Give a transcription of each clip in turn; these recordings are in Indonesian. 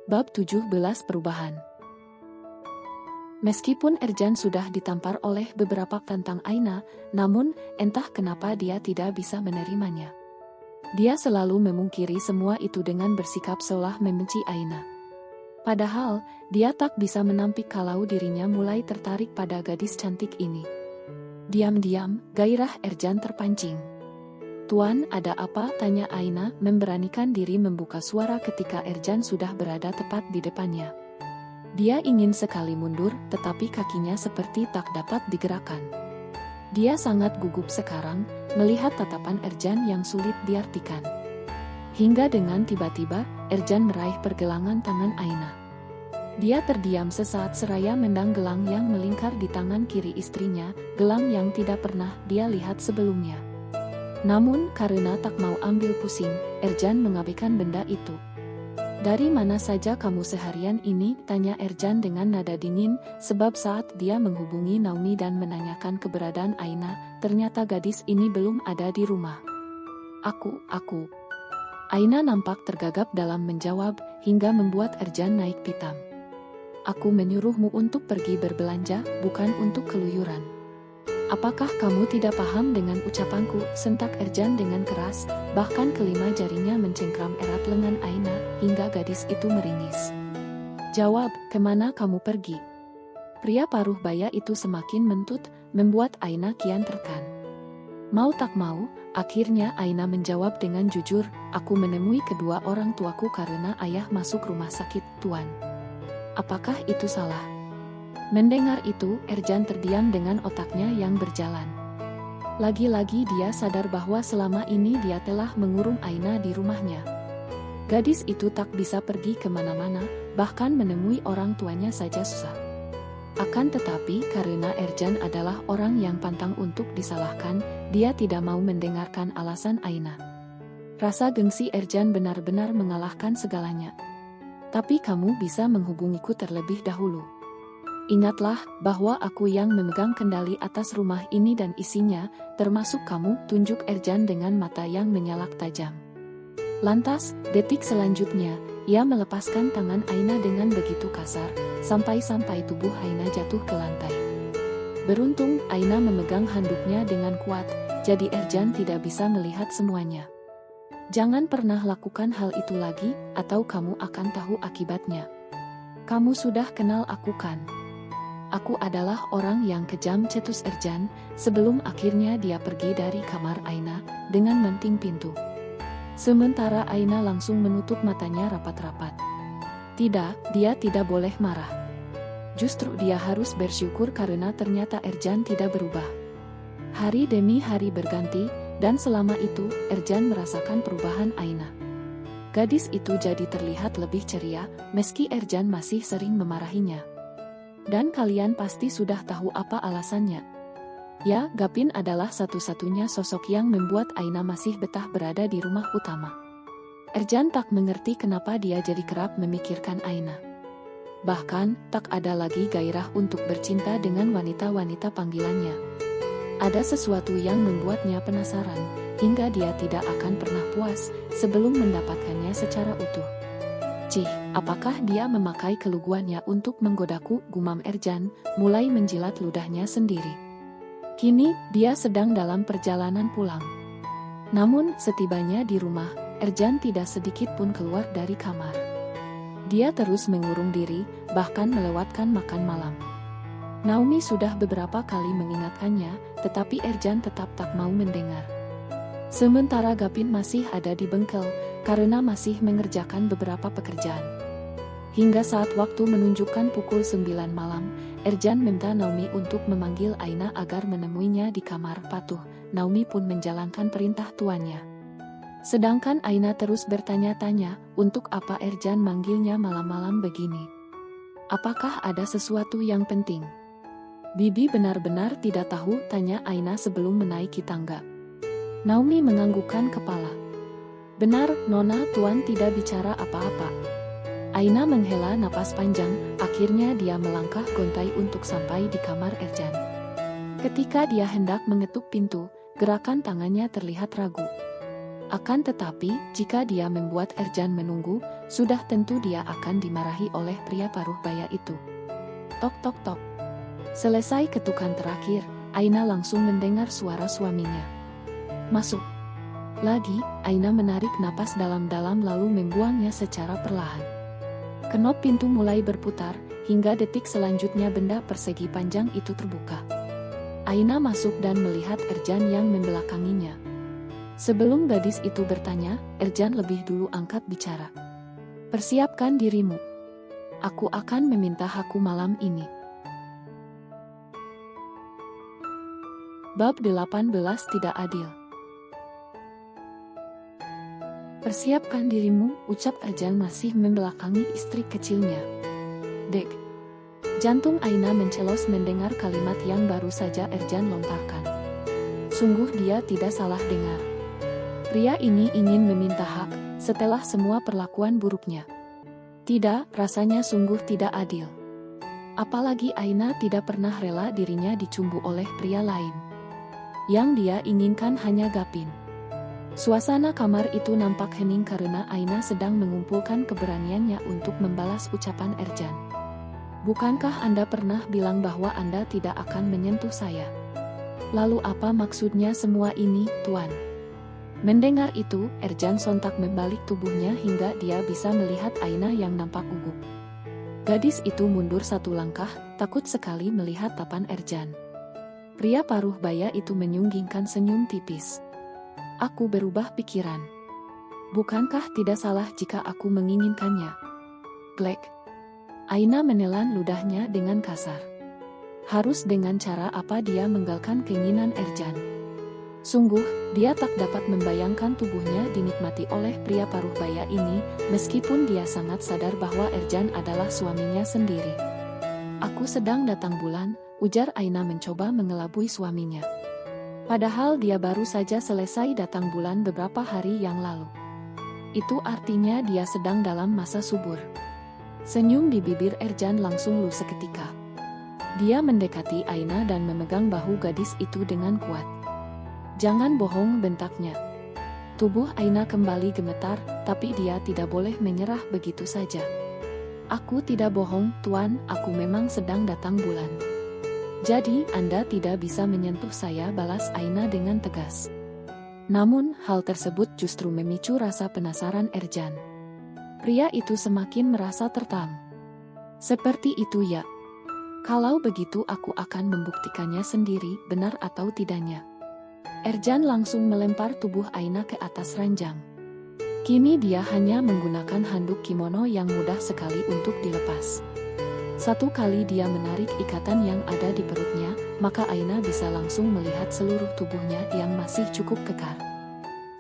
Bab 17 Perubahan. Meskipun Ercan sudah ditampar oleh beberapa tentang Aina, namun entah kenapa dia tidak bisa menerimanya. Dia selalu memungkiri semua itu dengan bersikap seolah membenci Aina. Padahal, dia tak bisa menampik kalau dirinya mulai tertarik pada gadis cantik ini. Diam-diam, gairah Ercan terpancing. "Tuan, ada apa?" tanya Aina, memberanikan diri membuka suara ketika Ercan sudah berada tepat di depannya. Dia ingin sekali mundur, tetapi kakinya seperti tak dapat digerakkan. Dia sangat gugup sekarang, melihat tatapan Ercan yang sulit diartikan. Hingga dengan tiba-tiba, Ercan meraih pergelangan tangan Aina. Dia terdiam sesaat seraya mendang gelang yang melingkar di tangan kiri istrinya, gelang yang tidak pernah dia lihat sebelumnya. Namun, karena tak mau ambil pusing, Ercan mengabaikan benda itu. "Dari mana saja kamu seharian ini?" tanya Ercan dengan nada dingin, sebab saat dia menghubungi Naomi dan menanyakan keberadaan Aina, ternyata gadis ini belum ada di rumah. Aku. Aina nampak tergagap dalam menjawab, hingga membuat Ercan naik pitam. "Aku menyuruhmu untuk pergi berbelanja, bukan untuk keluyuran." "Apakah kamu tidak paham dengan ucapanku?" sentak Ercan dengan keras, bahkan kelima jarinya mencengkram erat lengan Aina, hingga gadis itu meringis. "Jawab, kemana kamu pergi?" Pria paruh baya itu semakin mentut, membuat Aina kian tertekan. Mau tak mau, akhirnya Aina menjawab dengan jujur, "Aku menemui kedua orang tuaku karena ayah masuk rumah sakit, Tuan." "Apakah itu salah?" Mendengar itu, Ercan terdiam dengan otaknya yang berjalan. Lagi-lagi dia sadar bahwa selama ini dia telah mengurung Aina di rumahnya. Gadis itu tak bisa pergi kemana-mana, bahkan menemui orang tuanya saja susah. Akan tetapi karena Ercan adalah orang yang pantang untuk disalahkan, dia tidak mau mendengarkan alasan Aina. Rasa gengsi Ercan benar-benar mengalahkan segalanya. "Tapi kamu bisa menghubungiku terlebih dahulu. Ingatlah bahwa aku yang memegang kendali atas rumah ini dan isinya, termasuk kamu," tunjuk Ercan dengan mata yang menyalak tajam. Lantas, detik selanjutnya, ia melepaskan tangan Aina dengan begitu kasar, sampai-sampai tubuh Aina jatuh ke lantai. Beruntung, Aina memegang handuknya dengan kuat, jadi Ercan tidak bisa melihat semuanya. "Jangan pernah lakukan hal itu lagi, atau kamu akan tahu akibatnya. Kamu sudah kenal aku kan?" "Aku adalah orang yang kejam," cetus Ercan, sebelum akhirnya dia pergi dari kamar Aina, dengan menting pintu. Sementara Aina langsung menutup matanya rapat-rapat. Tidak, dia tidak boleh marah. Justru dia harus bersyukur karena ternyata Ercan tidak berubah. Hari demi hari berganti, dan selama itu, Ercan merasakan perubahan Aina. Gadis itu jadi terlihat lebih ceria, meski Ercan masih sering memarahinya. Dan kalian pasti sudah tahu apa alasannya. Ya, Gapin adalah satu-satunya sosok yang membuat Aina masih betah berada di rumah utama. Ercan tak mengerti kenapa dia jadi kerap memikirkan Aina. Bahkan, tak ada lagi gairah untuk bercinta dengan wanita-wanita panggilannya. Ada sesuatu yang membuatnya penasaran, hingga dia tidak akan pernah puas sebelum mendapatkannya secara utuh. "Cih, apakah dia memakai keluguannya untuk menggodaku?" gumam Ercan, mulai menjilat ludahnya sendiri. Kini, dia sedang dalam perjalanan pulang. Namun, setibanya di rumah, Ercan tidak sedikit pun keluar dari kamar. Dia terus mengurung diri, bahkan melewatkan makan malam. Naomi sudah beberapa kali mengingatkannya, tetapi Ercan tetap tak mau mendengar. Sementara Gapin masih ada di bengkel, karena masih mengerjakan beberapa pekerjaan. Hingga saat waktu menunjukkan pukul 9 malam, Ercan minta Naomi untuk memanggil Aina agar menemuinya di kamar patuh. Naomi pun menjalankan perintah tuannya. Sedangkan Aina terus bertanya-tanya, untuk apa Ercan manggilnya malam-malam begini? Apakah ada sesuatu yang penting? "Bibi benar-benar tidak tahu?" tanya Aina sebelum menaiki tangga. Naomi menganggukkan kepala. "Benar, Nona, Tuan tidak bicara apa-apa." Aina menghela napas panjang, akhirnya dia melangkah gontai untuk sampai di kamar Ercan. Ketika dia hendak mengetuk pintu, gerakan tangannya terlihat ragu. Akan tetapi, jika dia membuat Ercan menunggu, sudah tentu dia akan dimarahi oleh pria paruh baya itu. Tok tok tok. Selesai ketukan terakhir, Aina langsung mendengar suara suaminya. Masuk. Lagi, Aina menarik napas dalam-dalam lalu membuangnya secara perlahan. Kenop pintu mulai berputar, hingga detik selanjutnya benda persegi panjang itu terbuka. Aina masuk dan melihat Ercan yang membelakanginya. Sebelum gadis itu bertanya, Ercan lebih dulu angkat bicara. Persiapkan dirimu. Aku akan meminta hakku malam ini. Bab 18 Tidak Adil. Persiapkan dirimu, ucap Ercan masih membelakangi istri kecilnya. Dek. Jantung Aina mencelos mendengar kalimat yang baru saja Ercan lontarkan. Sungguh dia tidak salah dengar. Pria ini ingin meminta hak, setelah semua perlakuan buruknya. Tidak, rasanya sungguh tidak adil. Apalagi Aina tidak pernah rela dirinya dicumbu oleh pria lain. Yang dia inginkan hanya Gapin. Suasana kamar itu nampak hening karena Aina sedang mengumpulkan keberaniannya untuk membalas ucapan Ercan. Bukankah Anda pernah bilang bahwa Anda tidak akan menyentuh saya? Lalu apa maksudnya semua ini, Tuan? Mendengar itu, Ercan sontak membalik tubuhnya hingga dia bisa melihat Aina yang nampak gugup. Gadis itu mundur satu langkah, takut sekali melihat tapan Ercan. Pria paruh baya itu menyunggingkan senyum tipis. Aku berubah pikiran. Bukankah tidak salah jika aku menginginkannya? Glek. Aina menelan ludahnya dengan kasar. Harus dengan cara apa dia menggalakkan keinginan Ercan? Sungguh, dia tak dapat membayangkan tubuhnya dinikmati oleh pria paruh baya ini, meskipun dia sangat sadar bahwa Ercan adalah suaminya sendiri. Aku sedang datang bulan, ujar Aina mencoba mengelabui suaminya. Padahal dia baru saja selesai datang bulan beberapa hari yang lalu. Itu artinya dia sedang dalam masa subur. Senyum di bibir Ercan langsung lusuh seketika. Dia mendekati Aina dan memegang bahu gadis itu dengan kuat. Jangan bohong, bentaknya. Tubuh Aina kembali gemetar, tapi dia tidak boleh menyerah begitu saja. Aku tidak bohong, Tuan, aku memang sedang datang bulan. Jadi, Anda tidak bisa menyentuh saya, balas Aina dengan tegas. Namun, hal tersebut justru memicu rasa penasaran Ercan. Pria itu semakin merasa tertang. Seperti itu ya. Kalau begitu aku akan membuktikannya sendiri, benar atau tidaknya. Ercan langsung melempar tubuh Aina ke atas ranjang. Kini dia hanya menggunakan handuk kimono yang mudah sekali untuk dilepas. Satu kali dia menarik ikatan yang ada di perutnya, maka Aina bisa langsung melihat seluruh tubuhnya yang masih cukup kekar.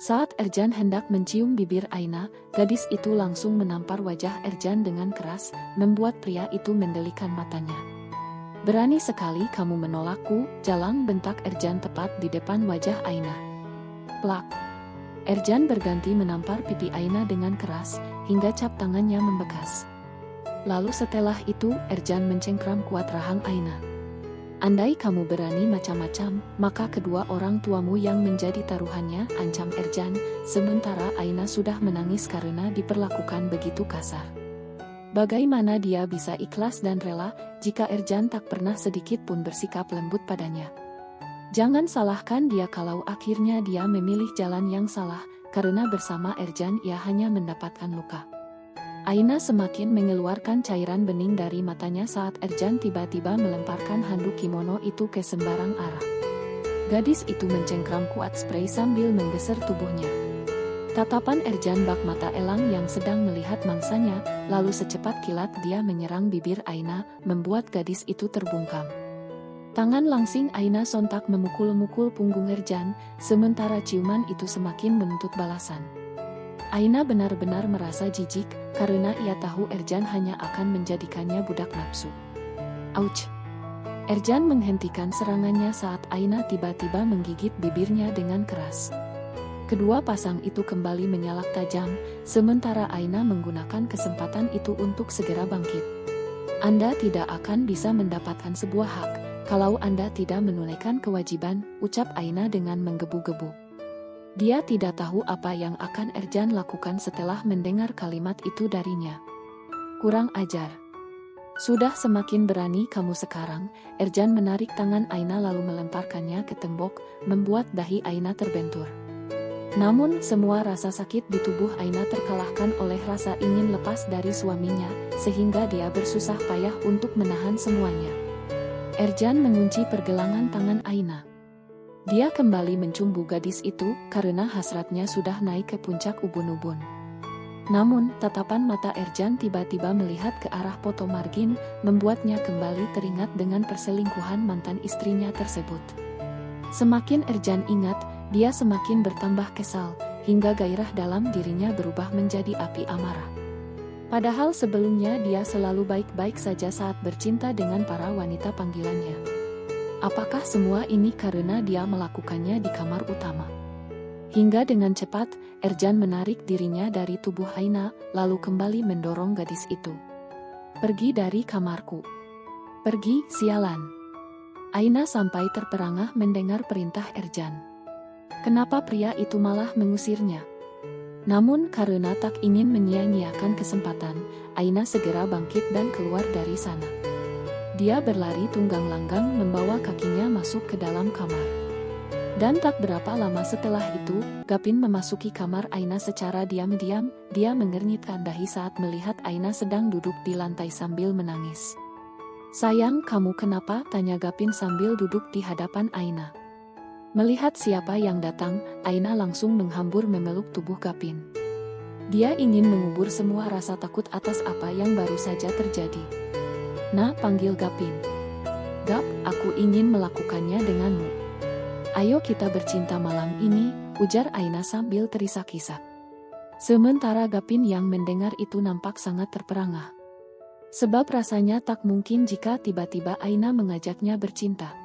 Saat Ercan hendak mencium bibir Aina, gadis itu langsung menampar wajah Ercan dengan keras, membuat pria itu mendelikan matanya. Berani sekali kamu menolakku, jalang, bentak Ercan tepat di depan wajah Aina. Plak. Ercan berganti menampar pipi Aina dengan keras, hingga cap tangannya membekas. Lalu setelah itu, Ercan mencengkram kuat rahang Aina. Andai kamu berani macam-macam, maka kedua orang tuamu yang menjadi taruhannya, ancam Ercan, sementara Aina sudah menangis karena diperlakukan begitu kasar. Bagaimana dia bisa ikhlas dan rela, jika Ercan tak pernah sedikit pun bersikap lembut padanya? Jangan salahkan dia kalau akhirnya dia memilih jalan yang salah, karena bersama Ercan ia hanya mendapatkan luka. Aina semakin mengeluarkan cairan bening dari matanya saat Ercan tiba-tiba melemparkan handuk kimono itu ke sembarang arah. Gadis itu mencengkram kuat spray sambil menggeser tubuhnya. Tatapan Ercan bak mata elang yang sedang melihat mangsanya, lalu secepat kilat dia menyerang bibir Aina, membuat gadis itu terbungkam. Tangan langsing Aina sontak memukul-mukul punggung Ercan, sementara ciuman itu semakin menuntut balasan. Aina benar-benar merasa jijik, karena ia tahu Ercan hanya akan menjadikannya budak nafsu. Ouch! Ercan menghentikan serangannya saat Aina tiba-tiba menggigit bibirnya dengan keras. Kedua pasang itu kembali menyalak tajam, sementara Aina menggunakan kesempatan itu untuk segera bangkit. Anda tidak akan bisa mendapatkan sebuah hak kalau Anda tidak menunaikan kewajiban, ucap Aina dengan menggebu-gebu. Dia tidak tahu apa yang akan Ercan lakukan setelah mendengar kalimat itu darinya. Kurang ajar. Sudah semakin berani kamu sekarang. Ercan menarik tangan Aina lalu melemparkannya ke tembok, membuat dahi Aina terbentur. Namun semua rasa sakit di tubuh Aina terkalahkan oleh rasa ingin lepas dari suaminya, sehingga dia bersusah payah untuk menahan semuanya. Ercan mengunci pergelangan tangan Aina. Dia kembali mencumbu gadis itu karena hasratnya sudah naik ke puncak ubun-ubun. Namun, tatapan mata Ercan tiba-tiba melihat ke arah Poto Margin, membuatnya kembali teringat dengan perselingkuhan mantan istrinya tersebut. Semakin Ercan ingat, dia semakin bertambah kesal, hingga gairah dalam dirinya berubah menjadi api amarah. Padahal sebelumnya dia selalu baik-baik saja saat bercinta dengan para wanita panggilannya. Apakah semua ini karena dia melakukannya di kamar utama? Hingga dengan cepat, Ercan menarik dirinya dari tubuh Aina, lalu kembali mendorong gadis itu. Pergi dari kamarku. Pergi, sialan. Aina sampai terperangah mendengar perintah Ercan. Kenapa pria itu malah mengusirnya? Namun karena tak ingin menyia-nyiakan kesempatan, Aina segera bangkit dan keluar dari sana. Dia berlari tunggang-langgang membawa kakinya masuk ke dalam kamar. Dan tak berapa lama setelah itu, Gapin memasuki kamar Aina secara diam-diam. Dia mengernyitkan dahi saat melihat Aina sedang duduk di lantai sambil menangis. Sayang, kamu kenapa? Tanya Gapin sambil duduk di hadapan Aina. Melihat siapa yang datang, Aina langsung menghambur memeluk tubuh Gapin. Dia ingin mengubur semua rasa takut atas apa yang baru saja terjadi. Nah, panggil Gapin. Gap, aku ingin melakukannya denganmu. Ayo kita bercinta malam ini, ujar Aina sambil terisak-isak. Sementara Gapin yang mendengar itu nampak sangat terperangah. Sebab rasanya tak mungkin jika tiba-tiba Aina mengajaknya bercinta.